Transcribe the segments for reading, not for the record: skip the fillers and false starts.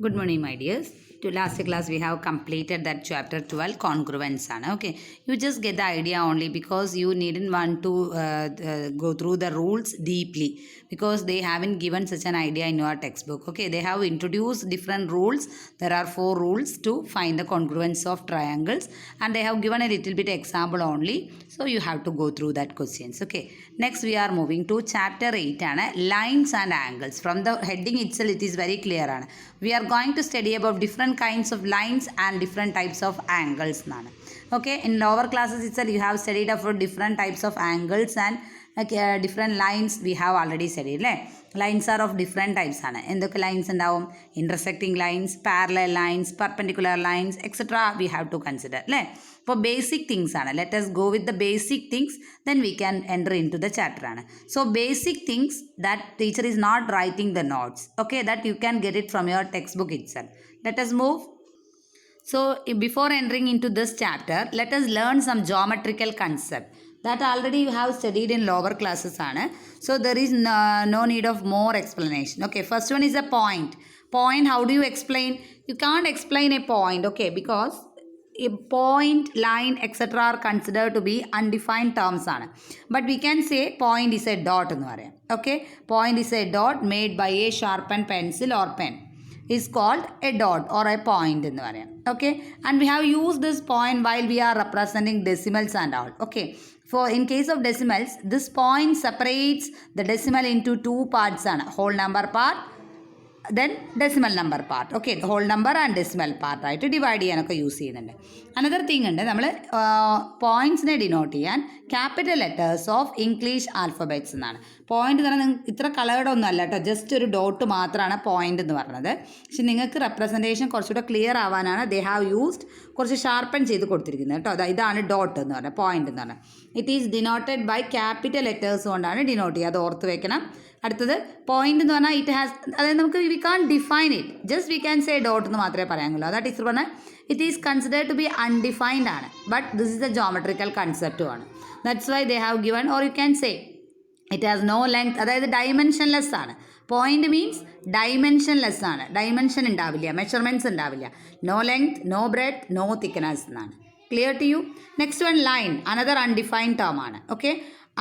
Good morning, my dears. To last class we have completed that chapter 12 congruence. Okay, you just get the idea only because you needn't want to go through the rules deeply because they haven't given such an idea in your textbook. Okay, they have introduced different rules. There are 4 rules to find the congruence of triangles and they have given a little bit example only. So you have to go through that questions. Okay, next we are moving to chapter 8 and lines and angles. From the heading itself it is very clear. We are going to study about different kinds of lines and different types of angles. Okay, in lower classes itself you have studied about different types of angles and different lines we have already studied. Lines are of different types. എന്തൊക്കെ lines ഉണ്ടാവും? intersecting lines, parallel lines, perpendicular lines, etc. we have to consider. For basic things let us go with the basic things, then we can enter into the chapter. So basic things that teacher is not writing the notes, okay, that you can get it from your textbook itself. Let us move. So before entering into this chapter, let us learn some geometrical concept that already you have studied in lower classes. So there is no need of more explanation. Okay, first one is a point. Point, how do you explain? You can't explain a point, okay, because a point, line, etc. are considered to be undefined terms. But we can say point is a dot. Okay, point is a dot made by a sharpened pencil or pen. Is called a dot or a point. Okay, and we have used this point while we are representing decimals and all. Okay, for in case of decimals, this point separates the decimal into 2 parts. Whole number part, then decimal number part. Okay, the whole number and decimal part ആയിട്ട് divide ചെയ്യാനൊക്കെ use ചെയ്യുന്നുണ്ട്. Another thing ഉണ്ട്, നമ്മൾ പോയിൻറ്റ്സിനെ denote ചെയ്യാൻ capital letters of English alphabets എന്നാണ്. Point എന്ന് പറഞ്ഞാൽ ഇത്ര കളേർഡ് ഒന്നും അല്ല കേട്ടോ, ജസ്റ്റ് ഒരു ഡോട്ട് മാത്രമാണ് പോയിന്റ് എന്ന് പറഞ്ഞത്. പക്ഷെ നിങ്ങൾക്ക് റെപ്രസെൻറ്റേഷൻ കുറച്ചുകൂടെ ക്ലിയർ ആവാനാണ് ദേ ഹാവ് യൂസ്ഡ് കുറച്ച് ഷാർപ്പൻ ചെയ്ത് കൊടുത്തിരിക്കുന്നത് കേട്ടോ. ഇതാണ് ഡോട്ട് എന്ന് പറഞ്ഞാൽ, പോയിന്റ് എന്ന് പറഞ്ഞാൽ it is denoted by capital letters കൊണ്ടാണ് ഡിനോട്ട് ചെയ്യുക, അത് ഓർത്ത് വെക്കണം. അടുത്തത് പോയിന്റ് എന്ന് പറഞ്ഞാൽ ഇറ്റ് ഹാസ്, അതായത് നമുക്ക് we can define it, just we can say dot എന്ന് മാത്രമേ പറയാനുള്ളൂ. അതാ ടീച്ചർ പറഞ്ഞാൽ it is considered to be undefined ആണ്, but this is a geometrical കൺസെപ്റ്റും ആണ്. That's why they have given, or you can say it has no length, അതായത് dimensionless ആണ്. പോയിന്റ് മീൻസ് ഡൈമെൻഷൻലെസ് ആണ്, ഡൈമെൻഷൻ ഉണ്ടാവില്ല, മെഷർമെൻറ്റ്സ് ഉണ്ടാവില്ല. No length, no breadth, no thickness എന്നാണ്. Clear to you? Next one line, another undefined term ആണ്. Okay,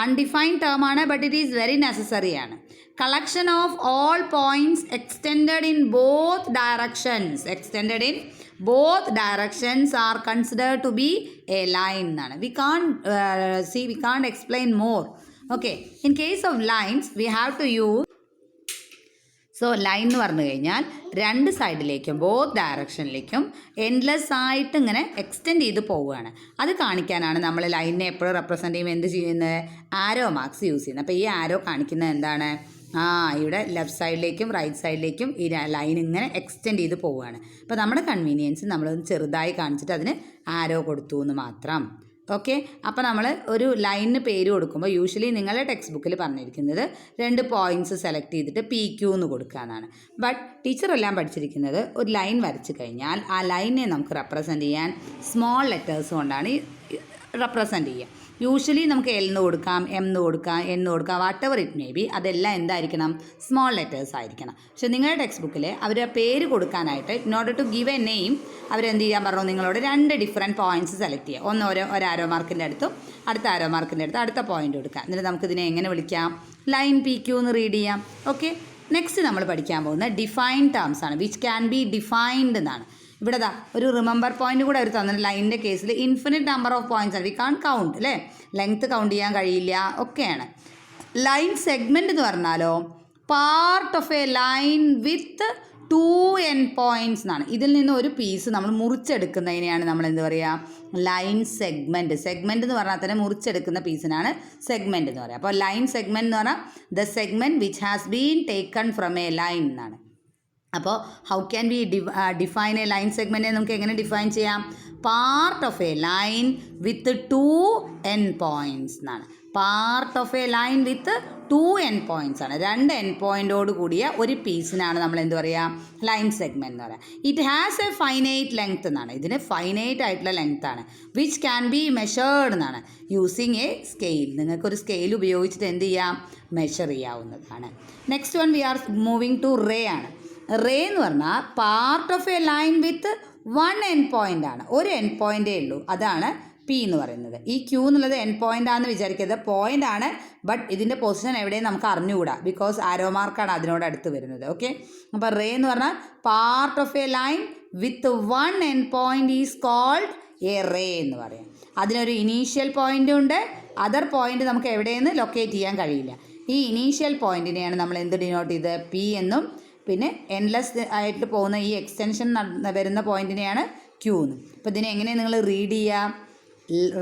undefined term ആണ്, but it is very necessary ആണ്. Collection of all points extended in both directions, extended in both directions are considered to be a line. We can't explain more. Okay, in case of lines we have to use, so line എന്ന് പറഞ്ഞു കഴിഞ്ഞാൽ രണ്ട് സൈഡിലേക്കും both ഡയറക്ഷനിലേക്കും endless ആയിട്ട് ഇങ്ങനെ extend ചെയ്ത് പോവുകയാണ്. അത് കാണിക്കാനാണ് നമ്മൾ ലൈനിനെ എപ്പോഴും റെപ്രസെൻറ്റ് ചെയ്യുമ്പോൾ എന്ത് ചെയ്യുന്നത്? ആരോ മാർക്സ് യൂസ് ചെയ്യുന്നത്. അപ്പോൾ ഈ ആരോ കാണിക്കുന്നത് എന്താണ്? ഇവിടെ ലെഫ്റ്റ് സൈഡിലേക്കും റൈറ്റ് സൈഡിലേക്കും ഈ ലൈൻ ഇങ്ങനെ എക്സ്റ്റെൻഡ് ചെയ്ത് പോവുകയാണ്. അപ്പോൾ നമ്മുടെ കൺവീനിയൻസ് നമ്മളൊന്ന് ചെറുതായി കാണിച്ചിട്ട് അതിന് ആരോ കൊടുത്തു എന്ന് മാത്രം. ഓക്കെ, അപ്പോൾ നമ്മൾ ഒരു ലൈനിന് പേര് കൊടുക്കുമ്പോൾ യൂഷ്വലി നിങ്ങളുടെ ടെക്സ്റ്റ് ബുക്കിൽ പറഞ്ഞിരിക്കുന്നത് 2 പോയിൻറ്റ്സ് സെലക്ട് ചെയ്തിട്ട് PQ എന്ന് കൊടുക്കുക എന്നാണ്. ബട്ട് ടീച്ചറെല്ലാം പഠിച്ചിരിക്കുന്നത് ഒരു ലൈൻ വരച്ച് കഴിഞ്ഞാൽ ആ ലൈനിനെ നമുക്ക് റെപ്രസെൻറ്റ് ചെയ്യാൻ സ്മോൾ ലെറ്റേഴ്സ് കൊണ്ടാണ് റെപ്രസെൻറ്റ് ചെയ്യുക. യൂഷ്വലി നമുക്ക് L എന്ന് കൊടുക്കാം, M എന്ന് കൊടുക്കാം, N എന്ന് കൊടുക്കാം, what ever it may be, അതെല്ലാം എന്തായിരിക്കണം? സ്മോൾ ലെറ്റേഴ്സ് ആയിരിക്കണം. പക്ഷേ നിങ്ങളുടെ ടെക്സ്റ്റ് ബുക്കിൽ അവർ പേര് കൊടുക്കാനായിട്ട് in order to give a name അവരെന്ത് ചെയ്യാൻ പറഞ്ഞു? നിങ്ങളോട് 2 ഡിഫറെൻറ്റ് പോയിൻറ്റ്സ് സെലക്ട് ചെയ്യുക. ഒന്ന് ഒരു ആരോ മാർക്കിൻ്റെ അടുത്തും അടുത്ത ആരോ മാർക്കിൻ്റെ അടുത്ത് അടുത്ത പോയിൻ്റ് കൊടുക്കുക. എന്നിട്ട് നമുക്കിതിനെ എങ്ങനെ വിളിക്കാം? ലൈൻ PQ എന്ന് റീഡ് ചെയ്യാം. ഓക്കെ, നെക്സ്റ്റ് നമ്മൾ പഠിക്കാൻ പോകുന്നത് ഡിഫൈൻഡ് ടേംസ് ആണ്, വിച്ച് ക്യാൻ ബി ഡിഫൈൻഡ് എന്നാണ്. ഇവിടെ ഒരു റിമെമ്പർ പോയിന്റ് കൂടെ അവർ തന്നിട്ട് ലൈനിൻ്റെ കേസിൽ ഇൻഫിനിറ്റ് നമ്പർ ഓഫ് പോയിൻറ്റ്സ് ആണ്, വി കാൺ കൗണ്ട് അല്ലേ, ലെങ്ത്ത് കൗണ്ട് ചെയ്യാൻ കഴിയില്ല, ഒക്കെയാണ്. ലൈൻ സെഗ്മെൻറ്റ് എന്ന് പറഞ്ഞാലോ part of a line with 2 end points എന്നാണ്. ഇതിൽ നിന്ന് ഒരു പീസ് നമ്മൾ മുറിച്ചെടുക്കുന്നതിനെയാണ് നമ്മൾ എന്ത് പറയുക? Line segment. സെഗ്മെൻറ്റ് എന്ന് പറഞ്ഞാൽ തന്നെ മുറിച്ചെടുക്കുന്ന പീസിനാണ് സെഗ്മെൻറ്റ് എന്ന് പറയുക. അപ്പോൾ ലൈൻ സെഗ്മെൻറ്റ് എന്ന് പറഞ്ഞാൽ the segment which has been taken from a line എന്നാണ്. അപ്പോൾ how can we define a line സെഗ്മെൻറ്റിനെ നമുക്ക് എങ്ങനെ ഡിഫൈൻ ചെയ്യാം? Part of a line with 2 end points എന്നാണ്. Part of a line with 2 end points ആണ്. 2 എൻഡ് പോയിൻറ്റോട് കൂടിയ ഒരു പീസിനാണ് നമ്മൾ എന്ത് പറയുക? ലൈൻ സെഗ്മെൻറ്റ് എന്ന് പറയുക. It has a finite length എന്നാണ്. ഇതിന് ഫൈനൈറ്റ് ആയിട്ടുള്ള ലെങ്ത് ആണ്. വിച്ച് ക്യാൻ ബി മെഷേർഡ് എന്നാണ്. Using a scale. നിങ്ങൾക്കൊരു സ്കെയിൽ ഉപയോഗിച്ചിട്ട് എന്ത് ചെയ്യാം? മെഷർ ചെയ്യാവുന്നതാണ്. Next one we are moving to ray ആണ്. റേ എന്ന് പറഞ്ഞാൽ part of a line with one end point ആണ്. ഒരു എൻഡ് പോയിൻ്റേ ഉള്ളൂ, അതാണ് പി എന്ന് പറയുന്നത്. ഈ ക്യൂ എന്നുള്ളത് എൻഡ് പോയിൻ്റ് ആണെന്ന് വിചാരിക്കരുത്, പോയിൻ്റ് ആണ്, ബട്ട് ഇതിൻ്റെ പൊസിഷൻ എവിടെയും നമുക്ക് അറിഞ്ഞുകൂടാ, ബിക്കോസ് ആരോ മാർക്കാണ് അതിനോട് അടുത്ത് വരുന്നത്. ഓക്കെ, അപ്പോൾ റേ എന്ന് പറഞ്ഞാൽ part of a line with one end point is called a ray എന്ന് പറയാം. അതിനൊരു ഇനീഷ്യൽ പോയിൻ്റ് ഉണ്ട്, അതർ പോയിൻ്റ് നമുക്ക് എവിടെയെന്ന് ലൊക്കേറ്റ് ചെയ്യാൻ കഴിയില്ല. ഈ ഇനീഷ്യൽ പോയിൻറ്റിനെയാണ് നമ്മൾ എന്ത് ഡിനോട്ട് ചെയ്ത് പി എന്നും, പിന്നെ എൻലെസ് ആയിട്ട് പോകുന്ന ഈ എക്സ്റ്റൻഷൻ വരുന്ന പോയിൻറ്റിനെയാണ് ക്യൂ എന്ന്. അപ്പോൾ ഇതിനെ എങ്ങനെ നിങ്ങൾ റീഡ് ചെയ്യാം?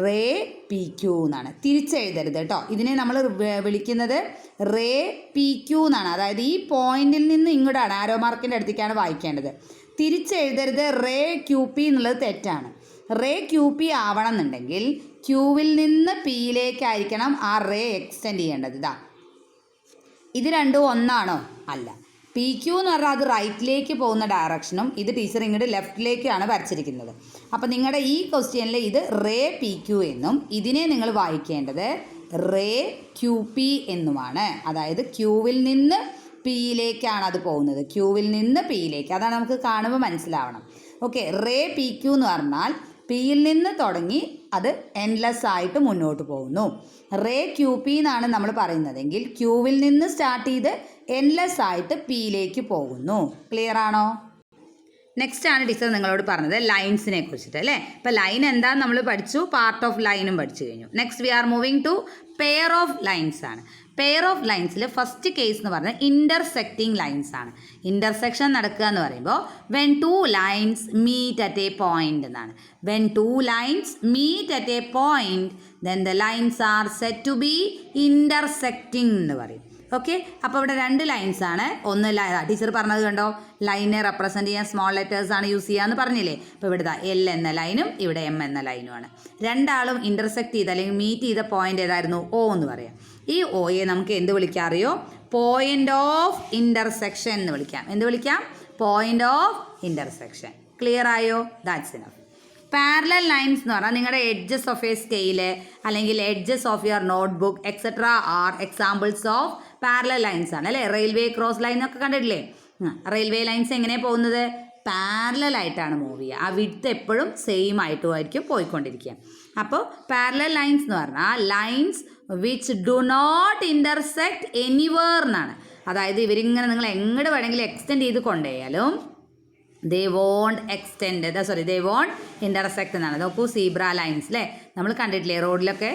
റേ പി ക്യൂ എന്നാണ്. തിരിച്ചെഴുതരുത് കേട്ടോ, ഇതിനെ നമ്മൾ വിളിക്കുന്നത് റേ പി ക്യൂ എന്നാണ്. അതായത് ഈ പോയിന്റിൽ നിന്ന് ഇങ്ങോട്ടാണ്, ആരോ മാർക്കിൻ്റെ അടുത്തേക്കാണ് വായിക്കേണ്ടത്. തിരിച്ചെഴുതരുത് റേ ക്യൂ പി എന്നുള്ളത് തെറ്റാണ്. റേ ക്യൂ പി ആവണം എന്നുണ്ടെങ്കിൽ ക്യൂവിൽ നിന്ന് പിയിലേക്കായിരിക്കണം ആ റേ എക്സ്റ്റെൻഡ് ചെയ്യേണ്ടത്. ഇതാ, ഇത് രണ്ടും ഒന്നാണോ? അല്ല. പി ക്യൂ എന്ന് പറഞ്ഞാൽ അത് റൈറ്റിലേക്ക് പോകുന്ന ഡയറക്ഷനും ഇത് ടീച്ചർ ഇങ്ങോട്ട് ലെഫ്റ്റിലേക്കാണ് വരച്ചിരിക്കുന്നത്. അപ്പോൾ നിങ്ങളുടെ ഈ ക്വസ്റ്റ്യനിൽ ഇത് റേ പി ക്യൂ എന്നും ഇതിനെ നിങ്ങൾ വായിക്കേണ്ടത് റേ ക്യൂ പി എന്നുമാണ്. അതായത് ക്യൂവിൽ നിന്ന് പിയിലേക്കാണ് അത് പോകുന്നത്, ക്യൂവിൽ നിന്ന് പിയിലേക്ക്. അതാണ് നമുക്ക് കാണുമ്പോൾ മനസ്സിലാവണം. ഓക്കെ, റേ പി ക്യൂ എന്ന് പറഞ്ഞാൽ പിയിൽ നിന്ന് തുടങ്ങി അത് എൻലെസ് ആയിട്ട് മുന്നോട്ട് പോകുന്നു. റേ ക്യൂ പി എന്നാണ് നമ്മൾ പറയുന്നതെങ്കിൽ ക്യൂവിൽ നിന്ന് സ്റ്റാർട്ട് ചെയ്ത് എൻലെസ് ആയിട്ട് പിയിലേക്ക് പോകുന്നു. ക്ലിയർ ആണോ? നെക്സ്റ്റ് ആണ് ടീച്ചർ നിങ്ങളോട് പറഞ്ഞത് ലൈൻസിനെ കുറിച്ചിട്ട് അല്ലേ. ഇപ്പോൾ ലൈൻ എന്താണെന്ന് നമ്മൾ പഠിച്ചു, പാർട്ട് ഓഫ് ലൈനും പഠിച്ചു കഴിഞ്ഞു. Next we are moving to pair of lines ആണ്. പെയർ ഓഫ് ലൈൻസിൽ ഫസ്റ്റ് കേസ് എന്ന് പറഞ്ഞാൽ ഇൻ്റർസെക്റ്റിംഗ് ലൈൻസ് ആണ്. ഇൻ്റർസെക്ഷൻ നടക്കുക എന്ന് പറയുമ്പോൾ when two lines meet at a point എന്നാണ്. When two lines meet at a point then the lines are set to be intersecting എന്ന് പറയും. ഓക്കെ, അപ്പോൾ ഇവിടെ രണ്ട് ലൈൻസ് ആണ്. ഒന്ന് ടീച്ചർ പറഞ്ഞത് കണ്ടോ, ലൈനെ റെപ്രസെൻറ്റ് ചെയ്യാൻ സ്മോൾ ലെറ്റേഴ്സ് ആണ് യൂസ് ചെയ്യുക എന്ന് പറഞ്ഞില്ലേ. അപ്പോൾ ഇവിടെ എൽ എന്ന ലൈനും ഇവിടെ എം എന്ന ലൈനുമാണ്. രണ്ടാളും ഇൻ്റർസെക്റ്റ് ചെയ്ത് അല്ലെങ്കിൽ മീറ്റ് ചെയ്ത പോയിൻ്റ് ഏതായിരുന്നു? ഒ എന്ന് പറയാം. ഈ ഒയെ നമുക്ക് എന്ത് വിളിക്കാം അറിയോ? പോയിൻ്റ് ഓഫ് ഇൻ്റർസെക്ഷൻ എന്ന് വിളിക്കാം. എന്ത് വിളിക്കാം? Point of intersection. ക്ലിയർ ആയോ? That's enough. പാരലൽ ലൈൻസ് എന്ന് പറഞ്ഞാൽ നിങ്ങളുടെ എഡ്ജസ് ഓഫ് എ സ്കെയില് അല്ലെങ്കിൽ edges of your notebook etcetera are examples of parallel lines ആണ് അല്ലേ. റെയിൽവേ ക്രോസ് ലൈൻ ഒക്കെ കണ്ടിട്ടില്ലേ? റെയിൽവേ ലൈൻസ് എങ്ങനെയാണ് പോകുന്നത്? പാരലൽ ആയിട്ടാണ് മൂവ് ചെയ്യുക. ആ വിഡ്ത്ത് എപ്പോഴും സെയിം ആയിട്ടുമായിരിക്കും പോയിക്കൊണ്ടിരിക്കുക. അപ്പോൾ പാരലൽ ലൈൻസ് എന്ന് പറഞ്ഞാൽ lines which do not intersect anywhere എന്നാണ്. അതായത് ഇവരിങ്ങനെ നിങ്ങൾ എങ്ങോട്ട് വേണമെങ്കിലും എക്സ്റ്റെൻഡ് ചെയ്ത് കൊണ്ടുപോയാലും they won't extend, they won't intersect എന്നാണ്. നോക്കൂ, സീബ്ര ലൈൻസ് അല്ലേ, നമ്മൾ കണ്ടിട്ടില്ലേ റോഡിലൊക്കെ.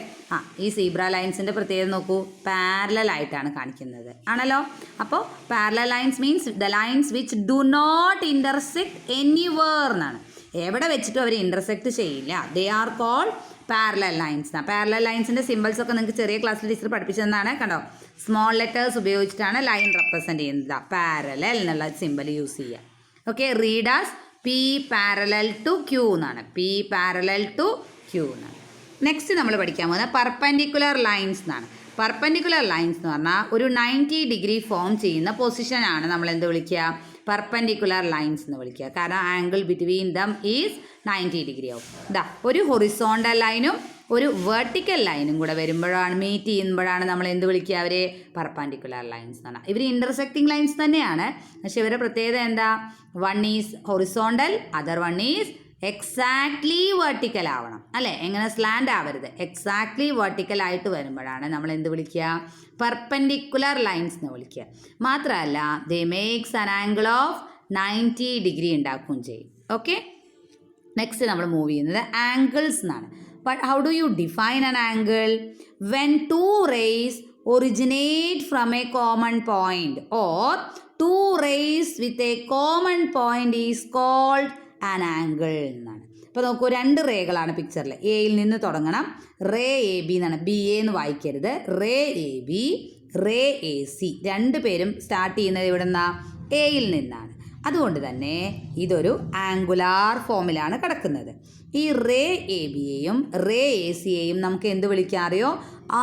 ഈ സീബ്ര ലൈൻസിൻ്റെ പ്രത്യേകത നോക്കൂ, പാരലൽ ആയിട്ടാണ് കാണിക്കുന്നത് ആണല്ലോ. അപ്പോൾ parallel lines means the lines which do not intersect anywhere എന്നാണ്. എവിടെ വെച്ചിട്ടും അവർ ഇൻ്റർസെക്റ്റ് ചെയ്യില്ല. They are called parallel lines. Parallel ലൈൻസിൻ്റെ സിമ്പിൾസ് ഒക്കെ നിങ്ങൾക്ക് ചെറിയ ക്ലാസ്സിൽ ടീച്ചർ പഠിപ്പിച്ചതെന്നാണ്. കണ്ടോ, സ്മോൾ ലെറ്റേഴ്സ് ഉപയോഗിച്ചിട്ടാണ് ലൈൻ റെപ്രസെൻറ്റ് ചെയ്യുന്നത്. പാരലൽ എന്നുള്ള സിമ്പിൾ യൂസ് ചെയ്യുക. Okay, read as P parallel to Q എന്നാണ്. പി പാരലൽ ടു ക്യൂ എന്നാണ്. നെക്സ്റ്റ് നമ്മൾ പഠിക്കാൻ പോകുന്നത് പെർപെൻഡിക്കുലർ ലൈൻസ് എന്നാണ്. പെർപെൻഡിക്കുലർ ലൈൻസ് എന്ന് പറഞ്ഞാൽ ഒരു 90 ഡിഗ്രി ഫോം ചെയ്യുന്ന പൊസിഷനാണ് നമ്മൾ എന്ത് വിളിക്കുക? പെർപെൻഡിക്കുലർ ലൈൻസ് എന്ന് വിളിക്കുക. കാരണം angle between them is 90 degree ആവും. ഇതാ, ഒരു ഹൊറിസോണ്ടൽ ലൈനും ഒരു വെർട്ടിക്കൽ ലൈനും കൂടെ വരുമ്പോഴാണ്, മീറ്റ് ചെയ്യുമ്പോഴാണ് നമ്മൾ എന്ത് വിളിക്കുക? അവരെ പെർപെൻഡിക്കുലർ ലൈൻസ് എന്ന് പറഞ്ഞാൽ. ഇവർ ഇൻ്റർസെക്റ്റിംഗ് ലൈൻസ് തന്നെയാണ്, പക്ഷെ ഇവരുടെ പ്രത്യേകത എന്താ? One is horizontal, other one is exactly vertical ആവണം അല്ലേ. എങ്ങനെ സ്ലാൻഡ് ആവരുത്, എക്സാക്ട്ലി വെർട്ടിക്കൽ ആയിട്ട് വരുമ്പോഴാണ് നമ്മൾ എന്ത് വിളിക്കുക? പെർപെൻഡിക്കുലർ ലൈൻസ് എന്ന് വിളിക്കുക. മാത്രമല്ല they makes an angle of 90 degree ഉണ്ടാക്കുകയും ചെയ്യും. ഓക്കെ, നെക്സ്റ്റ് നമ്മൾ മൂവ് ചെയ്യുന്നത് ആംഗിൾസ് എന്നാണ്. But how do you define an angle? When two rays originate from a common point or two rays with a common point is called an angle എന്നാണ്. ഇപ്പോൾ നോക്കൂ, രണ്ട് റേകളാണ് പിക്ചറിൽ. എയിൽ നിന്ന് തുടങ്ങണം, റേ എ ബി എന്നാണ്. ബി എ എന്ന് വായിക്കരുത്. Ray A B, ray A C, രണ്ട് പേരും സ്റ്റാർട്ട് ചെയ്യുന്നത് ഇവിടെ നിന്നാണ്? എയിൽ നിന്നാണ്. അതുകൊണ്ട് തന്നെ ഇതൊരു ആംഗുലാർ ഫോമിലാണ് കിടക്കുന്നത്. ഈ റേ എ ബിയെയും റേ എ സിയെയും നമുക്ക് എന്ത് വിളിക്കാം അറിയോ?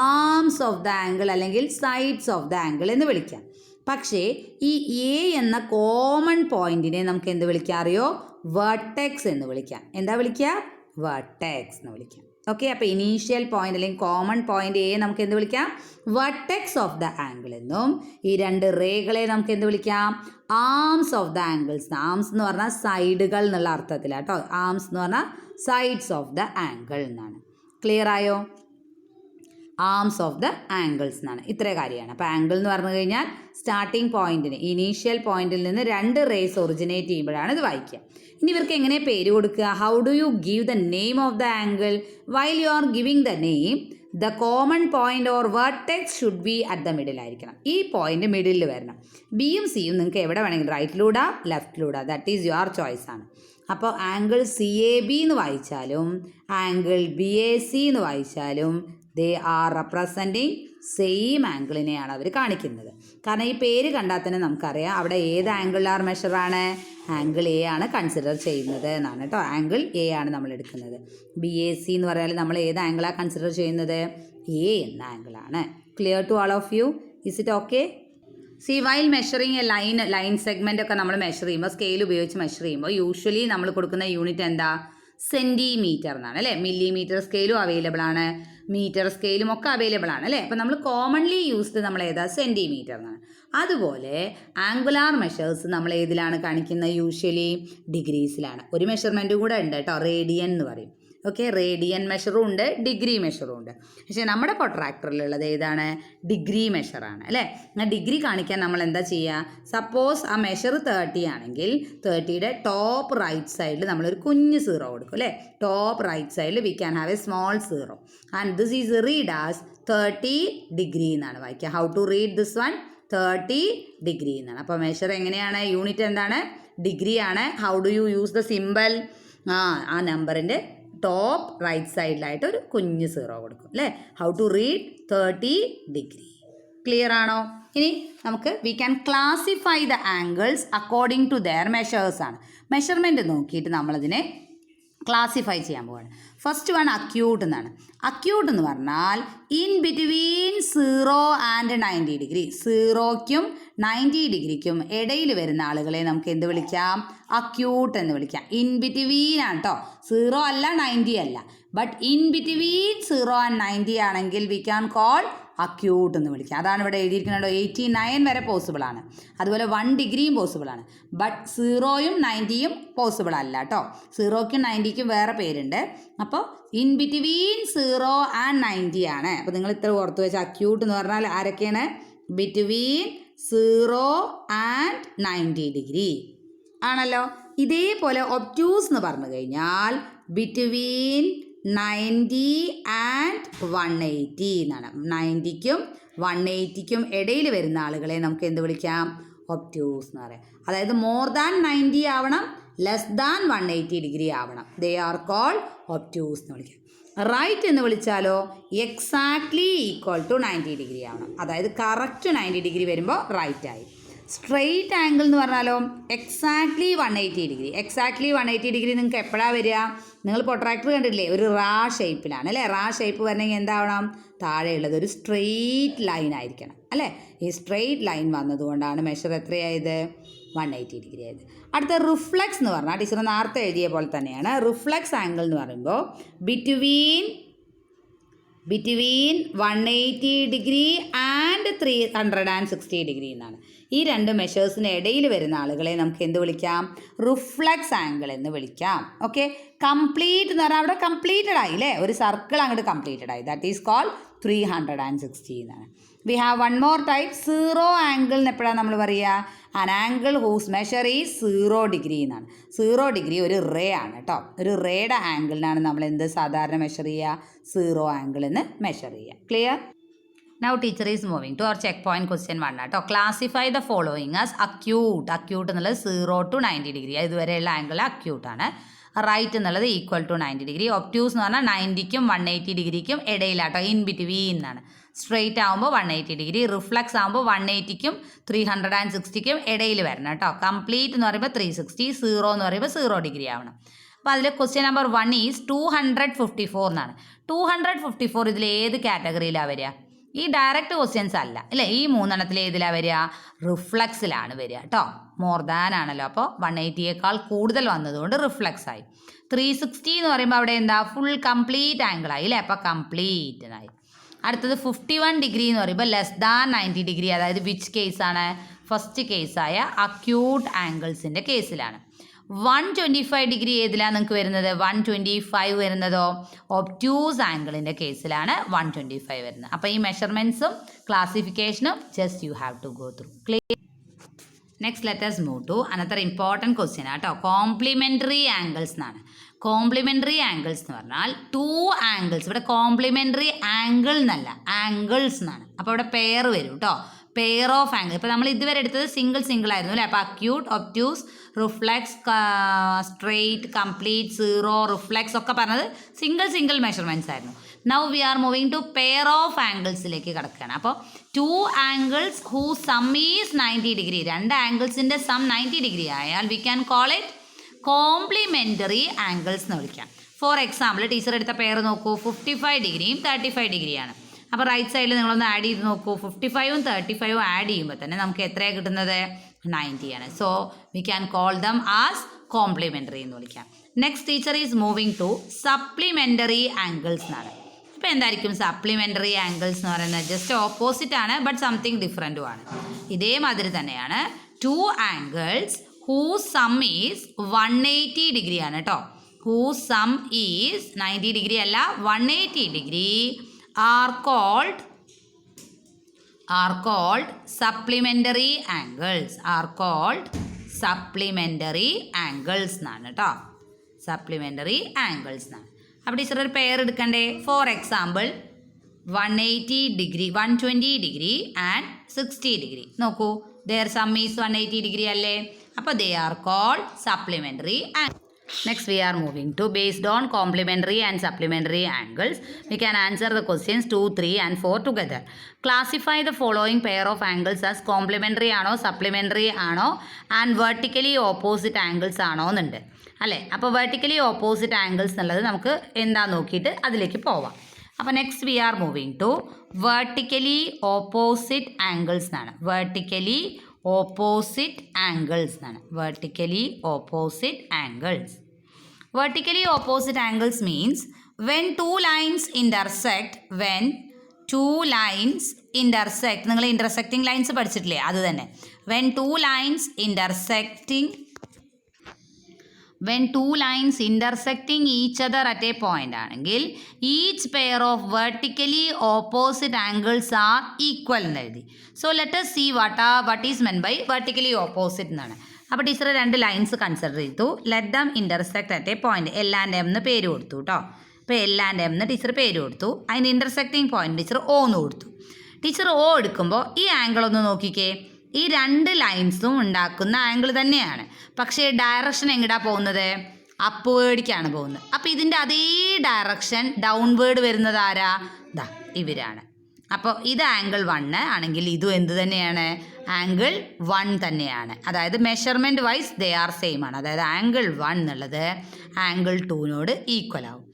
ആംസ് ഓഫ് ദ ആംഗിൾ അല്ലെങ്കിൽ സൈഡ്സ് ഓഫ് ദ ആംഗിൾ എന്ന് വിളിക്കാം. പക്ഷേ ഈ എ എന്ന കോമൺ പോയിന്റിനെ നമുക്ക് എന്ത് വിളിക്കാം അറിയോ? വെർട്ടെക്സ് എന്ന് വിളിക്കാം. എന്താ വിളിക്കുക? വെർട്ടെക്സ് എന്ന് വിളിക്കാം. ഓക്കെ, അപ്പോൾ ഇനീഷ്യൽ പോയിന്റ് അല്ലെങ്കിൽ കോമൺ പോയിന്റ് എ നമുക്ക് എന്ത് വിളിക്കാം? വെർട്ടെക്സ് ഓഫ് ദ ആംഗിൾ എന്നും ഈ രണ്ട് റേകളെ നമുക്ക് എന്ത് വിളിക്കാം? Arms of the angles. Arms എന്ന് പറഞ്ഞാൽ സൈഡുകൾ എന്നുള്ള അർത്ഥത്തിലാണ് കേട്ടോ. ആംസ് എന്ന് പറഞ്ഞാൽ സൈഡ്സ് ഓഫ് ദ ആംഗിൾ എന്നാണ്. ക്ലിയർ ആയോ? ആംസ് ഓഫ് ദ ആംഗിൾസ് എന്നാണ്. ഇത്രേ കാര്യമാണ്. അപ്പോൾ ആംഗിൾ എന്ന് പറഞ്ഞു കഴിഞ്ഞാൽ സ്റ്റാർട്ടിംഗ് പോയിന്റിന് ഇനീഷ്യൽ പോയിന്റിൽ നിന്ന് രണ്ട് റേസ് ഒറിജിനേറ്റ് ചെയ്യുമ്പോഴാണ് ഇത് വായിക്കുക. ഇനി ഇവർക്ക് എങ്ങനെ പേര് കൊടുക്കുക? How do you give the name of the angle? While you are giving the name, the common point or vertex should be at the middle ആയിരിക്കണം. ഈ പോയിന്റ് മിഡിലിൽ വരണം. ബിയും സിയും നിങ്ങൾക്ക് എവിടെ വേണമെങ്കിലും റൈറ്റിലൂടെ ലെഫ്റ്റിലൂടെ, ദാറ്റ് ഈസ് യുവർ ചോയ്സ് ആണ്. അപ്പോൾ ആംഗിൾ സി എ ബി എന്ന് വായിച്ചാലും ആംഗിൾ ബി എ സി എന്ന് വായിച്ചാലും ദേ ആർ റെപ്രസെൻറ്റിങ് സെയിം ആംഗിളിനെയാണ് അവർ കാണിക്കുന്നത്. കാരണം ഈ പേര് കണ്ടാൽ തന്നെ നമുക്കറിയാം അവിടെ ഏത് ആംഗിളാർ മെഷറാണ്? ആംഗിൾ എ ആണ് കൺസിഡർ ചെയ്യുന്നത് എന്നാണ് കേട്ടോ. ആംഗിൾ എ ആണ് നമ്മൾ എടുക്കുന്നത്. ബി എ സി എന്ന് പറഞ്ഞാൽ നമ്മൾ ഏത് ആംഗിളാണ് കൺസിഡർ ചെയ്യുന്നത്? എ എന്ന ആംഗിളാണ്. Clear to all of you? Is it okay? See while measuring a line segment ഒക്കെ നമ്മൾ മെഷർ ചെയ്യുമ്പോൾ, സ്കെയിൽ ഉപയോഗിച്ച് മെഷർ ചെയ്യുമ്പോൾ യൂഷ്വലി നമ്മൾ കൊടുക്കുന്ന യൂണിറ്റ് എന്താ? സെൻറ്റിമീറ്റർ എന്നാണ് അല്ലേ. മില്ലിമീറ്റർ സ്കെയിലും അവൈലബിൾ ആണ്, മീറ്റർ സ്കെയിലും ഒക്കെ അവൈലബിൾ ആണ് അല്ലേ. അപ്പോൾ നമ്മൾ കോമൺലി യൂസ്ഡ് നമ്മൾ ഏതാ? സെൻറ്റിമീറ്റർ എന്നാണ്. അതുപോലെ ആംഗുലാർ മെഷേഴ്സ് നമ്മൾ ഏതിലാണ് കാണിക്കുന്നത്? യൂഷ്വലി ഡിഗ്രീസിലാണ്. ഒരു മെഷർമെൻറ്റ് കൂടെ ഉണ്ട് കേട്ടോ, റേഡിയൻ എന്ന് പറയും. ഓക്കെ, റേഡിയൻ മെഷറും ഉണ്ട്, ഡിഗ്രി മെഷറും ഉണ്ട്. പക്ഷേ നമ്മുടെ പ്രൊട്രാക്ടറിലുള്ളത് ഏതാണ്? ഡിഗ്രി മെഷറാണ് അല്ലേ. എന്നാൽ ഡിഗ്രി കാണിക്കാൻ നമ്മൾ എന്താ ചെയ്യുക? സപ്പോസ് ആ മെഷർ 30 ആണെങ്കിൽ 30യുടെ ടോപ്പ് റൈറ്റ് സൈഡിൽ നമ്മളൊരു കുഞ്ഞ് സീറോ കൊടുക്കും അല്ലേ. ടോപ്പ് റൈറ്റ് സൈഡിൽ we can have a small zero and this is read as 30 degree എന്നാണ് വായിക്കുക. How to read this one? 30 degree എന്നാണ്. അപ്പോൾ മെഷർ എങ്ങനെയാണ്? യൂണിറ്റ് എന്താണ്? ഡിഗ്രി ആണ്. How do you use the simple? ആ നമ്പറിൻ്റെ ടോപ്പ് റൈറ്റ് സൈഡിലായിട്ട് ഒരു കുഞ്ഞ് സീറോ കൊടുക്കും അല്ലേ. How to read 30 degree. Clear ആണോ? ഇനി നമുക്ക് we can classify the angles according to their measures ആണ്. മെഷർമെൻറ്റ് നോക്കിയിട്ട് നമ്മളതിനെ ക്ലാസിഫൈ ചെയ്യാൻ പോവാണ്. ഫസ്റ്റ് വൺ അക്യൂട്ട് എന്നാണ്. അക്യൂട്ട് എന്ന് പറഞ്ഞാൽ ഇൻ ബിറ്റ്വീൻ 0 ആൻഡ് 90 ഡിഗ്രി. 0ക്കും 90 ഡിഗ്രിക്കും ഇടയിൽ വരുന്ന ആളുകളെ നമുക്ക് എന്ത് വിളിക്കാം? അക്യൂട്ട് എന്ന് വിളിക്കാം. ഇൻ ബിറ്റ്വീൻ ആണ് കേട്ടോ, 0 അല്ല 90 അല്ല. ബട്ട് ഇൻ ബിറ്റ്വീൻ 0 ആൻഡ് 90 ആണെങ്കിൽ വി ക്യാൻ കോൾ അക്യൂട്ട് എന്ന് വിളിക്കാം. അതാണ് ഇവിടെ എഴുതിയിരിക്കുന്നത്. 89 വരെ പോസിബിൾ ആണ്. അതുപോലെ 1 ഡിഗ്രിയും പോസിബിൾ ആണ്. ബട്ട് 0യും 90യും പോസിബിൾ അല്ല കേട്ടോ. 0ക്കും 90ക്കും വേറെ പേരുണ്ട്. അപ്പോൾ ഇൻ ബിറ്റ്വീൻ 0 ആൻഡ് 90 ആണ്. അപ്പോൾ നിങ്ങൾ ഇത്ര ഓർത്ത് വെച്ചാൽ അക്യൂട്ട് എന്ന് പറഞ്ഞാൽ ആരൊക്കെയാണ്? ബിറ്റ്വീൻ 0 ആൻഡ് 90 ഡിഗ്രി ആണല്ലോ. ഇതേപോലെ ഒബ്റ്റ്യൂസ് എന്ന് പറഞ്ഞു കഴിഞ്ഞാൽ ബിറ്റ്വീൻ 90 ആൻഡ് 180 എന്നാണ്. 90ക്കും 180ക്കും ഇടയിൽ വരുന്ന ആളുകളെ നമുക്ക് എന്ത് വിളിക്കാം? ഒബ്റ്റ്യൂസ് എന്ന് പറയാം. അതായത് മോർ ദാൻ 90 ആവണം, ലെസ് ദാൻ 180 ഡിഗ്രി ആവണം. ദേ ആർ കോൾഡ് ഒബ്റ്റ്യൂസ് എന്ന് വിളിക്കാം. റൈറ്റ് എന്ന് വിളിച്ചാലോ എക്സാക്ട്ലി ഈക്വൽ ടു 90 ഡിഗ്രി ആവണം. അതായത് കറക്റ്റ് 90 ഡിഗ്രി വരുമ്പോൾ റൈറ്റ് ആയി. സ്ട്രെയിറ്റ് ആംഗിൾ എന്ന് പറഞ്ഞാലോ എക്സാക്ട്ലി 180 ഡിഗ്രി. എക്സാക്ട്ലി 180 ഡിഗ്രി നിങ്ങൾക്ക് എപ്പോഴാണ് വരിക? നിങ്ങൾ പ്രൊട്രാക്ടർ കണ്ടിട്ടില്ലേ? ഒരു റാ ഷേപ്പിലാണ് അല്ലേ. റാ ഷേപ്പ് വരണമെങ്കിൽ എന്താവണം? താഴെയുള്ളത് ഒരു സ്ട്രെയിറ്റ് ലൈൻ ആയിരിക്കണം അല്ലേ. ഈ സ്ട്രെയിറ്റ് ലൈൻ വന്നതുകൊണ്ടാണ് മെഷർ എത്രയായത്? 180 ഡിഗ്രി ആയത്. അടുത്ത റിഫ്ലക്സ് എന്ന് പറഞ്ഞാൽ ടീച്ചർ നേരത്തെ എഴുതിയ പോലെ തന്നെയാണ്. റിഫ്ലക്സ് ആംഗിൾ എന്ന് പറയുമ്പോൾ ബിറ്റ്വീൻ 180 ഡിഗ്രി ആൻഡ് 360 ഡിഗ്രി എന്നാണ്. ഈ രണ്ട് മെഷേഴ്സിന് ഇടയിൽ വരുന്ന ആളുകളെ നമുക്ക് എന്ത് വിളിക്കാം? റിഫ്ലക്സ് ആംഗിൾ എന്ന് വിളിക്കാം. ഓക്കെ, കംപ്ലീറ്റ് എന്ന് പറഞ്ഞാൽ അവിടെ കംപ്ലീറ്റഡ് ആയി അല്ലേ. ഒരു സർക്കിൾ അങ്ങോട്ട് കംപ്ലീറ്റഡ് ആയി. ദാറ്റ് ഈസ് കോൾഡ് 360 എന്നാണ്. We have one more type zero angle എന്ന് എപ്പോഴാണ് നമ്മൾ പറയുക? An angle whose measure is 0 degree എന്നാണ്. 0 ഡിഗ്രി ഒരു റേ ആണ് കേട്ടോ. ഒരു റേയുടെ ആംഗിളിനാണ് നമ്മൾ എന്ത് സാധാരണ മെഷർ ചെയ്യുക? 0 ആംഗിൾ എന്ന് മെഷർ ചെയ്യുക. Clear? Now teacher is moving to our check point question 1 കേട്ടോ. Classify the following as acute. Acute എന്നുള്ളത് 0 to 90 ഡിഗ്രി. ഇതുവരെയുള്ള ആംഗിൾ അക്യൂട്ടാണ്. റൈറ്റ് എന്നുള്ളത് ഈക്വൽ ടു 90 ഡിഗ്രി. ഒബ്റ്റ്യൂസ് എന്ന് പറഞ്ഞാൽ 90ക്കും 180 ഡിഗ്രിക്കും ഇടയിലാട്ടോ, ഇൻ ബിറ്റ്വീൻ എന്നാണ്. സ്ട്രെയിറ്റ് ആകുമ്പോൾ 180 ഡിഗ്രി. റിഫ്ലക്സ് ആകുമ്പോൾ 180ക്കും 360ക്കും ഇടയിൽ വരണം കേട്ടോ. കംപ്ലീറ്റ് എന്ന് പറയുമ്പോൾ 360, 0 എന്ന് പറയുമ്പോൾ 0 ഡിഗ്രി ആവണം. അപ്പോൾ അതിൽ ക്വസ്റ്റ്യൻ നമ്പർ 1 ഈസ് 254 എന്നാണ്. 254 ഇതിൽ ഏത് കാറ്റഗറിയിലാണ് വരിക? ഈ ഡയറക്റ്റ് ക്വസ്റ്റ്യൻസ് അല്ല അല്ലേ. ഈ മൂന്നെണ്ണത്തിൽ ഏതിലാണ് വരിക? റിഫ്ലക്സിലാണ് വരിക കേട്ടോ. മോർ ദാൻ ആണല്ലോ, അപ്പോൾ 180യേക്കാൾ കൂടുതൽ വന്നതുകൊണ്ട് റിഫ്ലക്സ് ആയി. 360 എന്ന് പറയുമ്പോൾ അവിടെ എന്താ? ഫുൾ കംപ്ലീറ്റ് ആംഗിൾ ആയി അല്ലേ, അപ്പോൾ കംപ്ലീറ്റ് ആയി. അടുത്തത് 51 ഡിഗ്രി എന്ന് പറയുമ്പോൾ ലെസ് ദാൻ 90 ഡിഗ്രി, അതായത് വിച്ച് കേസാണ്? ഫസ്റ്റ് കേസായ അക്യൂട്ട് ആംഗിൾസിൻ്റെ കേസിലാണ്. 125 ഡിഗ്രി ഏതിലാണ് നിങ്ങൾക്ക് വരുന്നത്? 125 വരുന്നതോ ഒബ്റ്റ്യൂസ് ആംഗിളിൻ്റെ കേസിലാണ് 125 വരുന്നത്. അപ്പോൾ ഈ മെഷർമെൻറ്റ്സും ക്ലാസിഫിക്കേഷനും just you have to go through. Clear? Next let us move to another important question ആട്ടോ. കോംപ്ലിമെൻ്ററി ആംഗിൾസ് എന്നാണ്. കോംപ്ലിമെൻ്ററി ആംഗിൾസ് എന്ന് പറഞ്ഞാൽ 2 ആംഗിൾസ്, ഇവിടെ കോംപ്ലിമെൻ്ററി ആംഗിൾ എന്നല്ല ആംഗിൾസ് എന്നാണ്. അപ്പോൾ ഇവിടെ പെയർ വരും കേട്ടോ. Pair of angle. ഇപ്പോൾ നമ്മൾ ഇതുവരെ എടുത്തത് സിംഗിൾ ആയിരുന്നു അല്ലേ. അപ്പോൾ acute, obtuse, reflex, straight, complete, zero, reflex ഒക്കെ പറഞ്ഞത് സിംഗിൾ മെഷർമെൻറ്റ്സ് ആയിരുന്നു. Now we are moving to pair of ആംഗിൾസിലേക്ക് കിടക്കുകയാണ്. അപ്പോൾ 2 angles who sum is 90 degree, 2 ആംഗിൾസിൻ്റെ സം 90 ഡിഗ്രി ആയാൽ we can call it complementary angles എന്ന് വിളിക്കാം. ഫോർ എക്സാമ്പിൾ ടീച്ചർ എടുത്ത പെയർ നോക്കൂ. 55 ഡിഗ്രിയും 35 ഡിഗ്രിയാണ്. അപ്പോൾ റൈറ്റ് സൈഡിൽ നിങ്ങളൊന്ന് ആഡ് ചെയ്ത് നോക്കൂ. 55ഉം 35ഉം ആഡ് ചെയ്യുമ്പോൾ തന്നെ നമുക്ക് എത്രയാണ് കിട്ടുന്നത്? 90 ആണ്. So we can call them as complementary എന്ന് വിളിക്കാം. Next teacher is moving to supplementary angles എന്നാണ്. ഇപ്പോൾ എന്തായിരിക്കും സപ്ലിമെൻ്ററി ആംഗിൾസ് എന്ന് പറയുന്നത്? ജസ്റ്റ് ഓപ്പോസിറ്റ് ആണ്, ബട്ട് സംതിങ് ഡിഫറൻറ്റും ആണ്. ഇതേമാതിരി തന്നെയാണ് 2 angles who sum is 180 degree ആണ് കേട്ടോ. ഹൂ സം ഈസ് 90 ഡിഗ്രി അല്ല 180 degree are called supplementary angles. Are called supplementary angles എന്നാണ് കേട്ടോ. സപ്ലിമെൻ്ററി ആംഗിൾസ് എന്നാണ്. അപ്പോൾ ടീച്ചർ ഒരു പെയർ എടുക്കണ്ടേ? For example 180 degree, 120 degree and 60 degree. നോക്കൂ, their sum is 180 ഡിഗ്രി അല്ലേ. അപ്പോൾ they are called supplementary angles. Next we are moving to based on complementary and supplementary angles. We can answer the questions 2, 3 and 4 together. Classify the following pair of angles as complementary ആണോ supplementary ആണോ and vertically opposite angles ആണോ എന്നുണ്ട് അല്ലേ. അപ്പോൾ vertically opposite angles എന്നുള്ളത് നമുക്ക് എന്താ നോക്കിയിട്ട് അതിലേക്ക് പോവാം. അപ്പോൾ next we are moving to vertically opposite angles എന്നാണ്. vertically opposite angles എന്നാണ്. vertically opposite angles. vertically opposite angles means when two lines intersect, നിങ്ങൾ intersecting lines പഠിച്ചിട്ടില്ലേ, അത് തന്നെ. when two lines intersecting each other at a point ആണെങ്കിൽ each pair of vertically opposite angles are equal എന്ന് എഴുതി. So let us see what is meant by vertically opposite എന്നാണ്. അപ്പോൾ teacher 2 lines consider ചെയ്തു. Let them intersect at A point. L and M എന്ന് പേര് കൊടുത്തു കേട്ടോ. അപ്പോൾ എൽ ആൻഡ് എം എന്ന് ടീച്ചർ പേര് കൊടുത്തു. അതിന് ഇൻ്റർസെക്റ്റിംഗ് പോയിന്റ് ടീച്ചർ ഓ എന്ന് കൊടുത്തു. ടീച്ചർ ഓ എടുക്കുമ്പോൾ ഈ ആംഗിൾ ഒന്ന് നോക്കിക്കേ. ഈ 2 ലൈൻസും ഉണ്ടാക്കുന്ന ആംഗിൾ തന്നെയാണ്, പക്ഷേ ഡയറക്ഷൻ എങ്ങടാ പോകുന്നത്? അപ്വേർഡിക്കാണ് പോകുന്നത്. അപ്പോൾ ഇതിൻ്റെ അതേ ഡയറക്ഷൻ ഡൗൺവേർഡ് വരുന്നത് ആരാ? ദാ ഇവരാണ്. അപ്പോൾ ഇത് ആംഗിൾ 1 ആണെങ്കിൽ ഇതും എന്ത് തന്നെയാണ്? ആംഗിൾ 1 തന്നെയാണ്. അതായത് measurement wise they are same ആണ്. അതായത് ആംഗിൾ 1 എന്നുള്ളത് ആംഗിൾ 2നോട് ഈക്വൽ ആവും.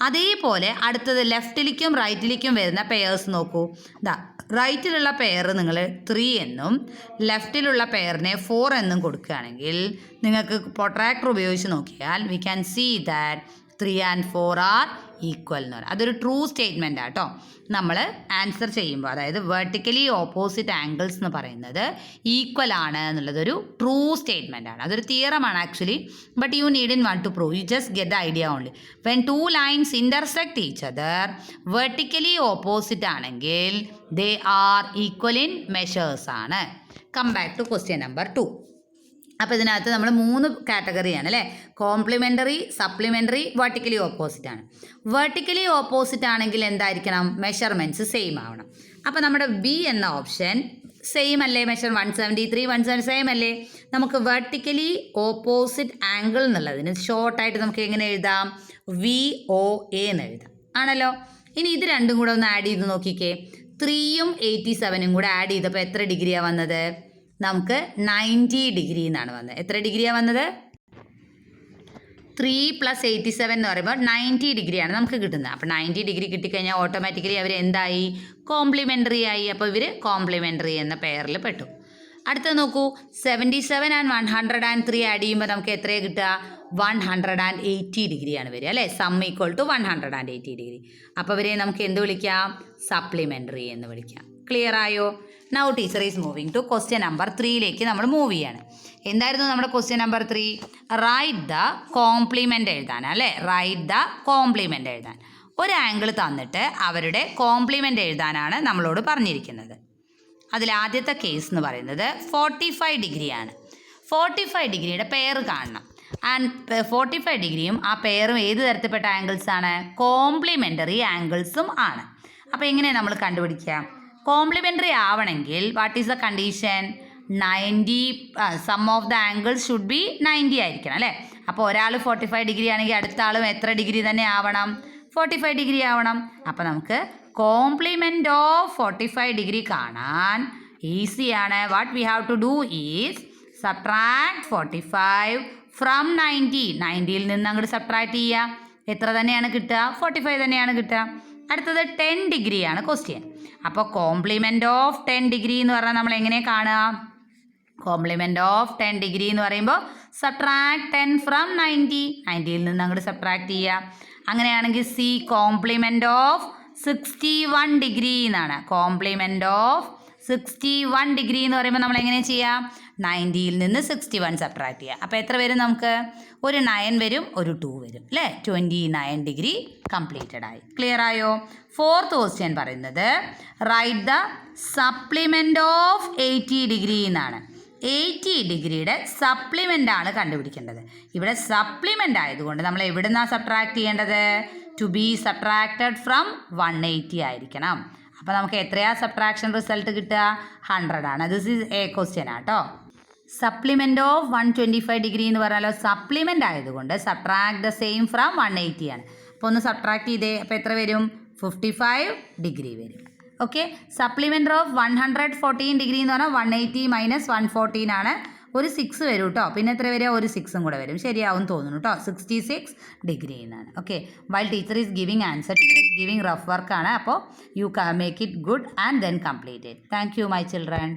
അതേപോലെ അടുത്തത് ലെഫ്റ്റിലേക്കും റൈറ്റിലേക്കും വരുന്ന പെയേഴ്സ് നോക്കൂ. ദാ റൈറ്റിലുള്ള പെയർ നിങ്ങൾ 3 എന്നും ലെഫ്റ്റിലുള്ള പെയറിനെ 4 എന്നും കൊടുക്കുകയാണെങ്കിൽ നിങ്ങൾക്ക് പ്രൊട്രാക്ടർ ഉപയോഗിച്ച് നോക്കിയാൽ we can see that 3 and 4 are equal എന്ന് പറയും. അതൊരു ട്രൂ സ്റ്റേറ്റ്മെൻ്റ് ആട്ടോ. നമ്മൾ ആൻസർ ചെയ്യുമ്പോൾ അതായത് വെർട്ടിക്കലി ഓപ്പോസിറ്റ് ആംഗിൾസ് എന്ന് പറയുന്നത് ഈക്വൽ ആണ് എന്നുള്ളതൊരു ട്രൂ സ്റ്റേറ്റ്മെൻ്റ് ആണ്. അതൊരു തിയറമാണ് actually, but you need in one to prove. You just get the idea only. When 2 lines intersect each other vertically opposite ആണെങ്കിൽ they are equal in measures ആണ്. Come back to question number 2. അപ്പോൾ ഇതിനകത്ത് നമ്മൾ 3 കാറ്റഗറിയാണ് അല്ലേ. Complementary, supplementary, vertically opposite ആണ്. Vertically opposite ആണെങ്കിൽ എന്തായിരിക്കണം? മെഷർമെൻറ്റ്സ് സെയിം ആവണം. അപ്പോൾ നമ്മുടെ ബി എന്ന ഓപ്ഷൻ സെയിം അല്ലേ? മെഷർ 173, 170 സെയിം അല്ലേ? നമുക്ക് വെർട്ടിക്കലി ഓപ്പോസിറ്റ് ആംഗിൾ എന്നുള്ളതിന് ഷോർട്ടായിട്ട് നമുക്ക് എങ്ങനെ എഴുതാം? VOA എന്ന് എഴുതാം ആണല്ലോ. ഇനി ഇത് രണ്ടും കൂടെ ഒന്ന് ആഡ് ചെയ്ത് നോക്കിക്കേ. 3ഉം 87ഉം കൂടെ ആഡ് ചെയ്തപ്പോൾ എത്ര ഡിഗ്രിയാണ് വന്നത്? നമുക്ക് 90 ഡിഗ്രി എന്നാണ് വന്നത്. എത്ര ഡിഗ്രിയാണ് വന്നത്? 3 + 87 എന്ന് പറയുമ്പോൾ 90 ഡിഗ്രിയാണ് നമുക്ക് കിട്ടുന്നത്. അപ്പോൾ 90 ഡിഗ്രി കിട്ടിക്കഴിഞ്ഞാൽ ഓട്ടോമാറ്റിക്കലി അവർ എന്തായി, കോംപ്ലിമെൻ്ററി ആയി. അപ്പോൾ ഇവർ കോംപ്ലിമെൻ്ററി എന്ന പെയറിൽ പെട്ടു. അടുത്തത് നോക്കൂ, 77 ആൻഡ് 103 ആഡ് ചെയ്യുമ്പോൾ നമുക്ക് എത്രയാണ് കിട്ടുക, 180 ഡിഗ്രിയാണ് വരിക അല്ലേ. Sum equal to 180 degree. അപ്പോൾ ഇവരെ നമുക്ക് എന്ത് വിളിക്കാം, സപ്ലിമെൻ്ററി എന്ന് വിളിക്കാം. ക്ലിയർ ആയോ? Now teacher is moving to question number 3ലേക്ക് നമ്മൾ മൂവ് ചെയ്യാണ്. എന്തായിരുന്നു നമ്മുടെ question number 3? Write the complement എഴുതാൻ അല്ലേ. റൈറ്റ് ദ കോംപ്ലിമെൻ്റ് എഴുതാൻ. ഒരു ആംഗിൾ തന്നിട്ട് അവരുടെ കോംപ്ലിമെൻ്റ് എഴുതാനാണ് നമ്മളോട് പറഞ്ഞിരിക്കുന്നത്. അതിൽ ആദ്യത്തെ കേസ് എന്ന് പറയുന്നത് 45 ഡിഗ്രിയാണ്. 45 ഡിഗ്രിയുടെ പെയർ കാണണം. ആൻഡ് 45 ഡിഗ്രിയും ആ പെയറും ഏത് തരത്തിൽപ്പെട്ട ആംഗിൾസ് ആണ്, കോംപ്ലിമെൻ്ററി ആംഗിൾസും ആണ്. അപ്പോൾ എങ്ങനെയാണ് നമ്മൾ കണ്ടുപിടിക്കുക? കോംപ്ലിമെൻ്ററി ആവണമെങ്കിൽ what is the condition? 90 sum of the angles should be 90 ആയിരിക്കണം അല്ലേ. അപ്പോൾ ഒരാൾ 45 ഡിഗ്രി ആണെങ്കിൽ അടുത്ത ആളും എത്ര ഡിഗ്രി തന്നെ ആവണം? 45 ഡിഗ്രി ആവണം. അപ്പോൾ നമുക്ക് കോംപ്ലിമെൻ്റ് ഓഫ് 45 ഡിഗ്രി കാണാൻ ഈസിയാണ്. What we have to do is subtract 45 from 90. 90യിൽ നിന്ന് അങ്ങോട്ട് സബ്ട്രാക്ട് ചെയ്യുക. എത്ര തന്നെയാണ് കിട്ടുക? 45 തന്നെയാണ് കിട്ടുക. അടുത്തത് 10 ഡിഗ്രിയാണ് ക്വസ്റ്റ്യൻ. അപ്പോൾ കോംപ്ലിമെൻ്റ് ഓഫ് 10 ഡിഗ്രി എന്ന് പറഞ്ഞാൽ നമ്മൾ എങ്ങനെ കാണുക? കോംപ്ലിമെൻ്റ് ഓഫ് 10 ഡിഗ്രി എന്ന് പറയുമ്പോൾ സബ്ട്രാക്ട് 10 ഫ്രം 90. 90യിൽ നിന്ന് അങ്ങോട്ട് സബ്ട്രാക്ട് ചെയ്യുക. അങ്ങനെയാണെങ്കിൽ സി കോംപ്ലിമെൻ്റ് ഓഫ് 61 ഡിഗ്രി എന്നാണ്. കോംപ്ലിമെൻ്റ് ഓഫ് 61 ഡിഗ്രി എന്ന് പറയുമ്പോൾ നമ്മൾ എങ്ങനെ ചെയ്യാം? 90യിൽ നിന്ന് 61 സബ്ട്രാക്ട് ചെയ്യുക. അപ്പോൾ എത്ര വരും നമുക്ക്? ഒരു 9 വരും, ഒരു 2 വരും അല്ലേ. 29 ഡിഗ്രി കംപ്ലീറ്റഡ് ആയി. ക്ലിയർ ആയോ? ഫോർത്ത് ക്വസ്റ്റ്യൻ പറയുന്നത് write the supplement of 80 degree എന്നാണ്. 80 ഡിഗ്രിയുടെ സപ്ലിമെൻ്റ് ആണ് കണ്ടുപിടിക്കേണ്ടത്. ഇവിടെ സപ്ലിമെൻ്റ് ആയതുകൊണ്ട് നമ്മൾ എവിടെ നിന്നാണ് സബ്ട്രാക്ട് ചെയ്യേണ്ടത്? ടു ബി സബ്ട്രാക്റ്റഡ് ഫ്രം 180 ആയിരിക്കണം. അപ്പോൾ നമുക്ക് എത്രയാ സബ്ട്രാക്ഷൻ റിസൾട്ട് കിട്ടുക? 100 ആണ്. ദിസ് ഈസ് എ ക്വസ്റ്റ്യൻ ആട്ടോ. സപ്ലിമെൻ്റ് ഓഫ് 125 ഡിഗ്രി എന്ന് പറഞ്ഞാലോ സപ്ലിമെൻ്റ് ആയതുകൊണ്ട് സബ്ട്രാക്ട് ദ സെയിം ഫ്രം 180 ആണ്. അപ്പോൾ ഒന്ന് സബ്ട്രാക്ട് ചെയ്തേ. അപ്പോൾ എത്ര വരും? 55 ഡിഗ്രി വരും. ഓക്കെ. സപ്ലിമെൻ്റ് ഓഫ് 114 ഡിഗ്രി എന്ന് പറഞ്ഞാൽ 180 - 114 ആണ്. ഒരു 6 വരും കേട്ടോ. പിന്നെ എത്ര വരിക? ഒരു 6ഉം കൂടെ വരും. ശരിയാവും തോന്നുന്നു കേട്ടോ. 66 ഡിഗ്രി എന്നാണ്. Okay. While teacher is giving answer, teacher is giving rough വർക്കാണ്. അപ്പോൾ you make it good and then complete it. Thank you my children.